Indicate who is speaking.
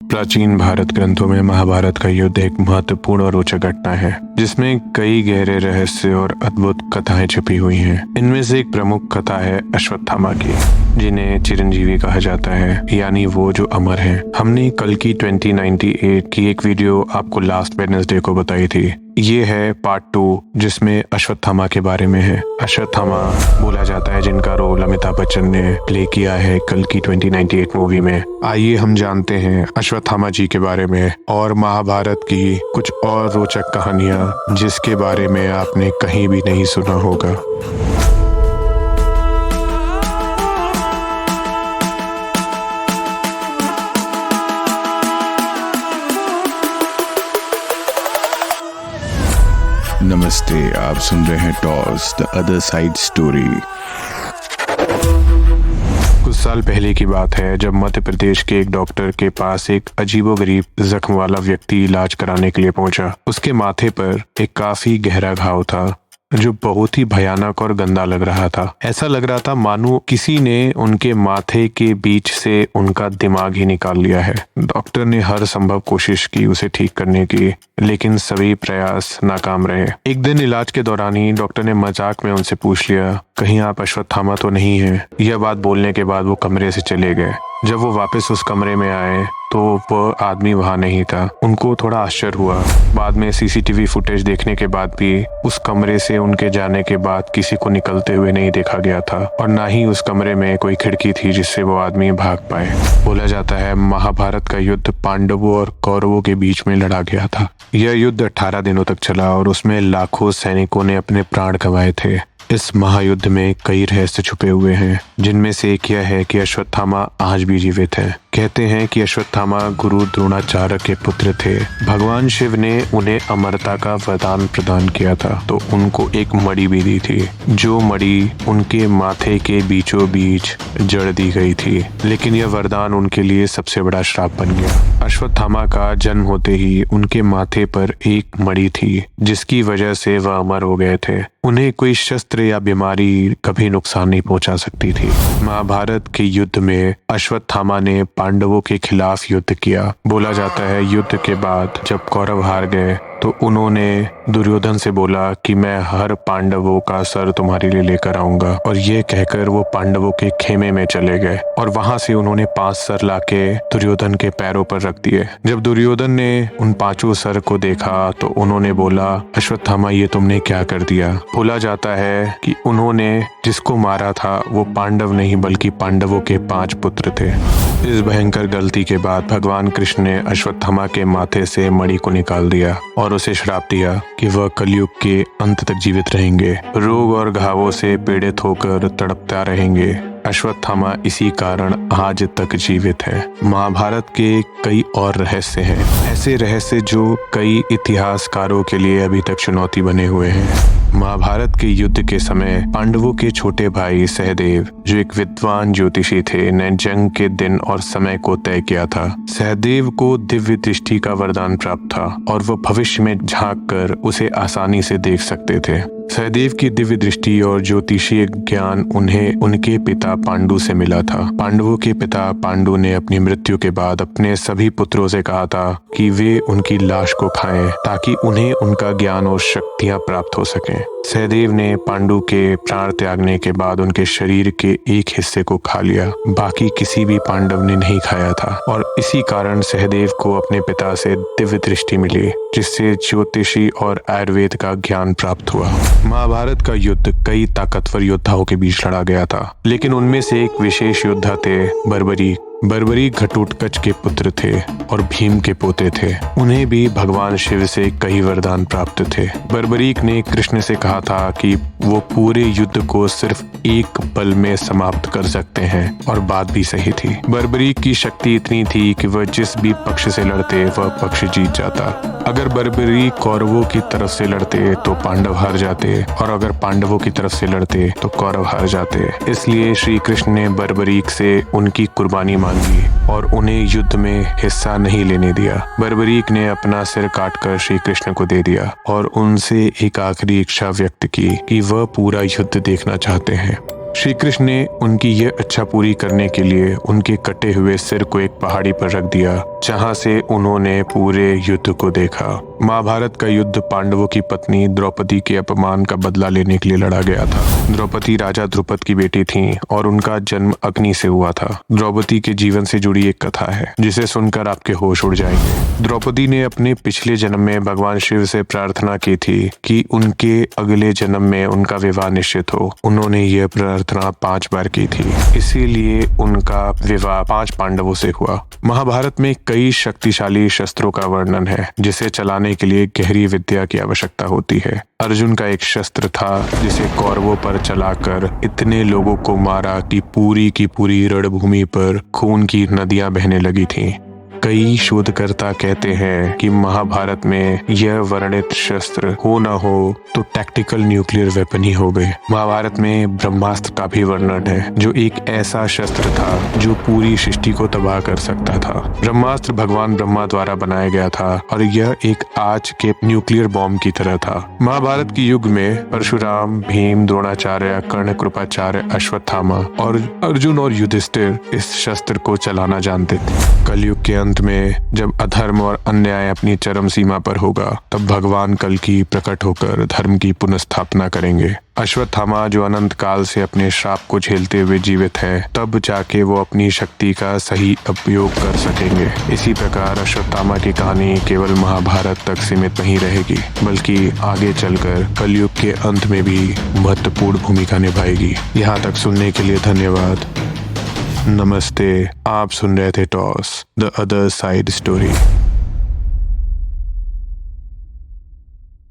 Speaker 1: प्राचीन भारत ग्रंथों में महाभारत का युद्ध एक महत्वपूर्ण और रोचक घटना है जिसमें कई गहरे रहस्य और अद्भुत कथाएं छिपी हुई हैं। इनमें से एक प्रमुख कथा है अश्वत्थामा की, जिन्हें चिरंजीवी कहा जाता है, यानी वो जो अमर हैं। हमने कल की 2098 की एक वीडियो आपको लास्ट वेडनेसडे को बताई थी। ये है पार्ट 2 जिसमें अश्वत्थामा के बारे में है। अश्वत्थामा बोला जाता है जिनका रोल अमिताभ बच्चन ने प्ले किया है कल की 2098 मूवी में। आइए हम जानते हैं अश्वत्थामा जी के बारे में और महाभारत की कुछ और रोचक कहानियां जिसके बारे में आपने कहीं भी नहीं सुना होगा।
Speaker 2: नमस्ते, आप सुन रहे हैं toss the other side story.
Speaker 1: कुछ साल पहले की बात है जब मध्य प्रदेश के एक डॉक्टर के पास एक अजीबोगरीब जख्म वाला व्यक्ति इलाज कराने के लिए पहुंचा। उसके माथे पर एक काफी गहरा घाव था जो बहुत ही भयानक और गंदा लग रहा था। ऐसा लग रहा था मानो किसी ने उनके माथे के बीच से उनका दिमाग ही निकाल लिया है। डॉक्टर ने हर संभव कोशिश की उसे ठीक करने की, लेकिन सभी प्रयास नाकाम रहे। एक दिन इलाज के दौरान ही डॉक्टर ने मजाक में उनसे पूछ लिया, कहीं आप अश्वत्थामा तो नहीं हैं? यह बात बोलने के बाद वो कमरे से चले गए। जब वो वापस उस कमरे में आए तो वह आदमी वहां नहीं था। उनको थोड़ा आश्चर्य हुआ। बाद में सीसीटीवी फुटेज देखने के बाद भी उस कमरे से उनके जाने के बाद किसी को निकलते हुए नहीं देखा गया था और ना ही उस कमरे में कोई खिड़की थी जिससे वो आदमी भाग पाए। बोला जाता है महाभारत का युद्ध पांडवों और कौरवों के बीच में लड़ा गया था। यह युद्ध 18 दिनों तक चला और उसमें लाखों सैनिकों ने अपने प्राण गंवाए थे। इस महायुद्ध में कई रहस्य छुपे हुए हैं, जिनमें से एक यह है कि अश्वत्थामा आज भी जीवित है। कहते हैं कि अश्वत्थामा गुरु द्रोणाचार्य के पुत्र थे। भगवान शिव ने उन्हें अमरता का वरदान प्रदान किया था, तो उनको एक मणि भी दी थी, जो मणि उनके माथे के बीचों बीच जड़ दी गई थी। लेकिन यह वरदान उनके लिए सबसे बड़ा श्राप बन गया। अश्वत्थामा का जन्म होते ही उनके माथे पर एक मणि थी, जिसकी वजह से वह अमर हो गए थे। उन्हें कोई शस्त्र या बीमारी कभी नुकसान नहीं पहुंचा सकती थी। महाभारत के युद्ध में अश्वत्थामा ने पांडवों के खिलाफ युद्ध किया। बोला जाता है युद्ध के बाद जब कौरव हार गए तो उन्होंने दुर्योधन से बोला कि मैं हर पांडवों का सर तुम्हारे लिए लेकर आऊंगा, और ये कहकर वो पांडवों के खेमे में चले गए और वहां से उन्होंने 5 सर लाके दुर्योधन के पैरों पर रख दिए। जब दुर्योधन ने उन 5 सर को देखा तो उन्होंने बोला, अश्वत्थामा ये तुमने क्या कर दिया? बोला जाता है कि उन्होंने जिसको मारा था वो पांडव नहीं बल्कि पांडवों के 5 पुत्र थे। इस भयंकर गलती के बाद भगवान कृष्ण ने अश्वत्थामा के माथे से मणि को निकाल दिया और उसे श्राप दिया कि वह कलयुग के अंत तक जीवित रहेंगे, रोग और घावों से पीड़ित होकर तड़पता रहेंगे। अश्वत्थामा इसी कारण आज तक जीवित है। महाभारत के कई और रहस्य हैं, ऐसे रहस्य जो कई इतिहासकारों के लिए अभी तक चुनौती बने हुए हैं। महाभारत के युद्ध के समय पांडवों के छोटे भाई सहदेव, जो एक विद्वान ज्योतिषी थे, ने जंग के दिन और समय को तय किया था। सहदेव को दिव्य दृष्टि का वरदान प्राप्त था और वह भविष्य में झांक कर उसे आसानी से देख सकते थे। सहदेव की दिव्य दृष्टि और ज्योतिषीय ज्ञान उन्हें उनके पिता पांडु से मिला था। पांडवों के पिता पांडु ने अपनी मृत्यु के बाद अपने सभी पुत्रों से कहा था कि वे उनकी लाश को खाएं ताकि उन्हें उनका ज्ञान और शक्तियां प्राप्त हो सकें। सहदेव ने पांडु के प्राण त्यागने के बाद उनके शरीर के एक हिस्से को खा लिया, बाकी किसी भी पांडव ने नहीं खाया था, और इसी कारण सहदेव को अपने पिता से दिव्य दृष्टि मिली, जिससे ज्योतिषी और आयुर्वेद का ज्ञान प्राप्त हुआ। महाभारत का युद्ध कई ताकतवर योद्धाओं के बीच लड़ा गया था, लेकिन उनमें से एक विशेष योद्धा थे बर्बरीक घटोत्कच के पुत्र थे और भीम के पोते थे। उन्हें भी भगवान शिव से कई वरदान प्राप्त थे। बर्बरीक ने कृष्ण से कहा था कि वो पूरे युद्ध को सिर्फ एक पल में समाप्त कर सकते हैं, और बात भी सही थी। बर्बरीक की शक्ति इतनी थी कि वह जिस भी पक्ष से लड़ते वह पक्ष जीत जाता। अगर बर्बरीक कौरवों की तरफ से लड़ते तो पांडव हार जाते, और अगर पांडवों की तरफ से लड़ते तो कौरव हार जाते। इसलिए श्री कृष्ण ने बर्बरीक से उनकी कुर्बानी मांगी और उन्हें युद्ध में हिस्सा नहीं लेने दिया। बर्बरीक ने अपना सिर काटकर श्री कृष्ण को दे दिया और उनसे एक आखिरी इच्छा व्यक्त की कि वह पूरा युद्ध देखना चाहते हैं। श्री कृष्ण ने उनकी यह इच्छा पूरी करने के लिए उनके कटे हुए सिर को एक पहाड़ी पर रख दिया, जहां से उन्होंने पूरे युद्ध को देखा। महाभारत का युद्ध पांडवों की पत्नी द्रौपदी के अपमान का बदला लेने के लिए लड़ा गया था। द्रौपदी राजा द्रुपद की बेटी थीं और उनका जन्म अग्नि से हुआ था। द्रौपदी के जीवन से जुड़ी एक कथा है जिसे सुनकर आपके होश उड़ जाएंगे। द्रौपदी ने अपने पिछले जन्म में भगवान शिव से प्रार्थना की थी कि उनके अगले जन्म में उनका विवाह निश्चित हो। उन्होंने यह प्रार्थना 5 बार की थी, इसीलिए उनका विवाह 5 पांडवों से हुआ। महाभारत में कई शक्तिशाली शस्त्रों का वर्णन है जिसे चलाने के लिए गहरी विद्या की आवश्यकता होती है। अर्जुन का एक शस्त्र था जिसे कौरवों पर चलाकर इतने लोगों को मारा कि पूरी की पूरी रणभूमि पर खून की नदियां बहने लगी थीं। कई शोधकर्ता कहते हैं कि महाभारत में यह वर्णित शस्त्र हो न हो तो टैक्टिकल न्यूक्लियर वेपन ही हो गए। महाभारत में ब्रह्मास्त्र का भी वर्णन है जो एक ऐसा शस्त्र था जो पूरी सृष्टि को तबाह कर सकता था। ब्रह्मास्त्र भगवान ब्रह्मा द्वारा बनाया गया था और यह एक आज के न्यूक्लियर बॉम्ब की तरह था। महाभारत के युग में परशुराम, भीम, द्रोणाचार्य, कर्ण, कृपाचार्य, अश्वत्थामा और अर्जुन और युधिष्ठिर इस शस्त्र को चलाना जानते थे। कलयुग के अंत में जब अधर्म और अन्याय अपनी चरम सीमा पर होगा तब भगवान कल्कि प्रकट होकर धर्म की पुनर्स्थापना करेंगे। अश्वत्थामा जो अनंत काल से अपने श्राप को झेलते हुए जीवित है, तब जाके वो अपनी शक्ति का सही उपयोग कर सकेंगे। इसी प्रकार अश्वत्थामा की कहानी केवल महाभारत तक सीमित नहीं रहेगी, बल्कि आगे चलकर कलयुग के अंत में भी महत्वपूर्ण भूमिका निभाएगी। यहाँ तक सुनने के लिए धन्यवाद। नमस्ते, आप सुन रहे थे toss the other side story.